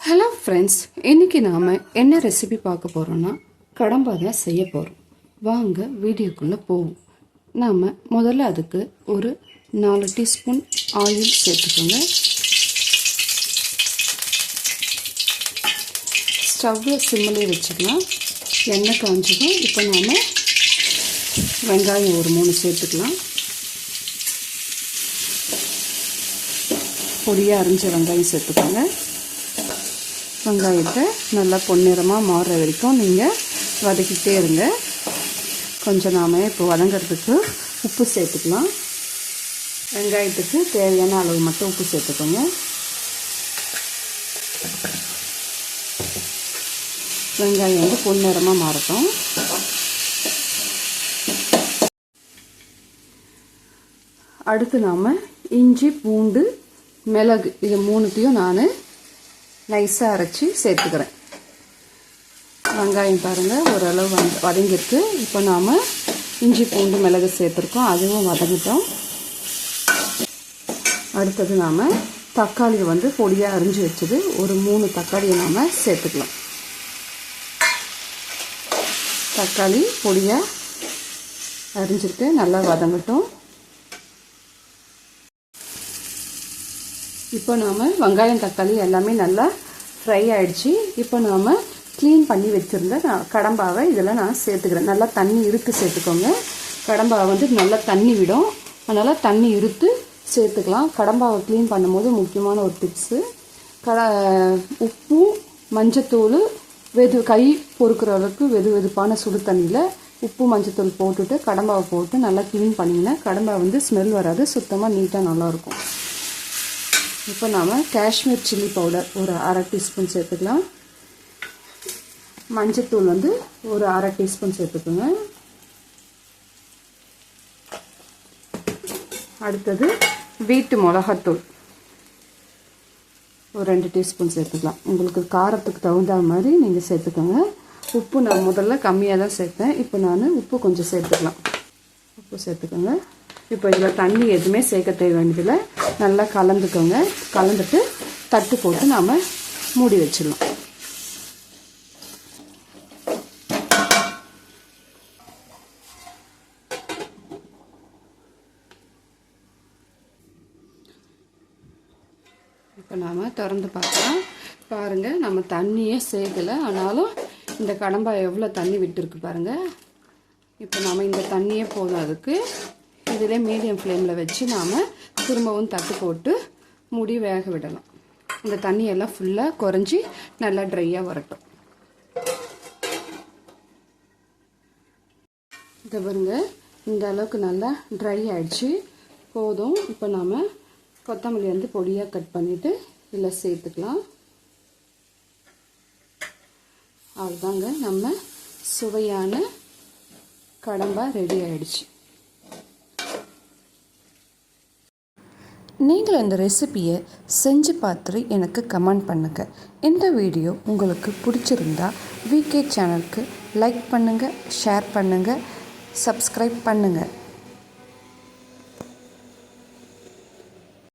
Hello friends, இன்றைக்கி நாம் என்ன ரெசிபி பார்க்க போகிறோன்னா கடம்பா தான் செய்ய போகிறோம். வாங்க வீடியோக்குள்ளே போவோம். நாம் முதல்ல அதுக்கு ஒரு 4 டீஸ்பூன் ஆயில் சேர்த்துக்கோங்க. ஸ்டவ்வை சிம்மிலே வச்சுக்கலாம். எண்ணெய் காஞ்சதும் இப்போ நாம் வெங்காயம் ஒரு 3 சேர்த்துக்கலாம். பொடியாக அரிஞ்ச வெங்காயம் சேர்த்துக்கோங்க. வெங்காயத்தை நல்லா பொன்னிறமாக மாறுற வரைக்கும் நீங்கள் வதக்கிட்டே இருங்க. கொஞ்சம் நாம் இப்போ வதங்கிறதுக்கு உப்பு சேர்த்துக்கலாம். வெங்காயத்துக்கு தேவையான அளவு மட்டும் உப்பு சேர்த்துக்கோங்க. வெங்காயம் வந்து பொன்னிறமாக மாறட்டும். அடுத்து நாம் இஞ்சி, பூண்டு, மிளகு இது 3த்தையும் நான் நைஸாக அரைச்சி சேர்த்துக்கிறேன். வெங்காயம் பாருங்கள் ஓரளவு வதங்கிருக்கு. இப்போ நாம் இஞ்சி, பூண்டு, மிளகு சேர்த்துருக்கோம். அதுவும் வதங்கிட்டோம். அடுத்தது நாம் தக்காளி வந்து பொடியாக அரிஞ்சு வச்சது ஒரு 3 தக்காளியை நாம் சேர்த்துக்கலாம். தக்காளி பொடியாக அரிஞ்சிருக்கு, நல்லா வதங்கட்டும். இப்போ நாம் வெங்காயம், தக்காளி எல்லாமே நல்லா ஃப்ரை ஆகிடுச்சு. இப்போ நாம் க்ளீன் பண்ணி வச்சுருந்த கடம்பாவை இதில் நான் சேர்த்துக்கிறேன். நல்லா தண்ணி இறுத்து சேர்த்துக்கோங்க. கடம்பாவை வந்து நல்லா தண்ணி விடும், அதனால் தண்ணி இறுத்து சேர்த்துக்கலாம். கடம்பாவை க்ளீன் பண்ணும்போது முக்கியமான ஒரு டிப்ஸு, உப்பு, மஞ்சத்தூள், கை பொறுக்கிற அளவுக்கு வெதுப்பான சுடு தண்ணியில் உப்பு, மஞ்சத்தூள் போட்டுட்டு கடம்பாவை போட்டு நல்லா க்ளீன் பண்ணிங்கன்னா கடம்பா வந்து ஸ்மெல் வராது, சுத்தமாக நீட்டாக நல்லாயிருக்கும். இப்போ நாம் காஷ்மீர் சில்லி பவுடர் ஒரு 1/2 டீஸ்பூன் சேர்த்துக்கலாம். மஞ்சத்தூள் வந்து ஒரு 1/2 டீஸ்பூன் சேர்த்துக்கோங்க. அடுத்தது வீட்டு மிளகாத்தூள் ஒரு 2 டீஸ்பூன் சேர்த்துக்கலாம். உங்களுக்கு காரத்துக்கு தகுந்த மாதிரி நீங்கள் சேர்த்துக்கோங்க. உப்பு நான் முதல்ல கம்மியாக தான் சேர்த்தேன். இப்போ நான் உப்பு கொஞ்சம் சேர்த்துக்கலாம். உப்பு சேர்த்துக்கோங்க. இப்போ இதில் தண்ணி எதுவுமே சேர்க்க தேவை வேண்டியதில்லை. நல்லா கலந்துக்கோங்க. கலந்துட்டு தட்டு போட்டு நாம் மூடி வச்சிடலாம். இப்போ நாம் திறந்து பார்க்கலாம். பாருங்கள், நம்ம தண்ணியே சேர்க்கலை, ஆனாலும் இந்த கடம்பா எவ்வளோ தண்ணி விட்டுருக்கு பாருங்கள். இப்போ நாம் இந்த தண்ணியே போதும் அதுக்கு. இதிலே மீடியம் ஃப்ளேமில் வச்சு நாம் திரும்பவும் தட்டு போட்டு மூடி வேக விடலாம். இந்த தண்ணியெல்லாம் ஃபுல்லாக குறைஞ்சி நல்லா ட்ரையாக வரட்டும். இதை பாருங்க, இந்த அளவுக்கு நல்லா ட்ரை ஆகிடுச்சு, போதும். இப்போ நாம் கொத்தமல்லி வந்து பொடியாக கட் பண்ணிவிட்டு இதில் சேர்த்துக்கலாம். அதுதாங்க நம்ம சுவையான கடம்பா ரெடி ஆகிடுச்சு. நீங்கள் இந்த ரெசிபியை செஞ்சு பார்த்துட்டு எனக்கு கமெண்ட் பண்ணுங்கள். இந்த வீடியோ உங்களுக்கு பிடிச்சிருந்தா விகே சேனலுக்கு லைக் பண்ணுங்கள், ஷேர் பண்ணுங்கள், சப்ஸ்கிரைப் பண்ணுங்கள்.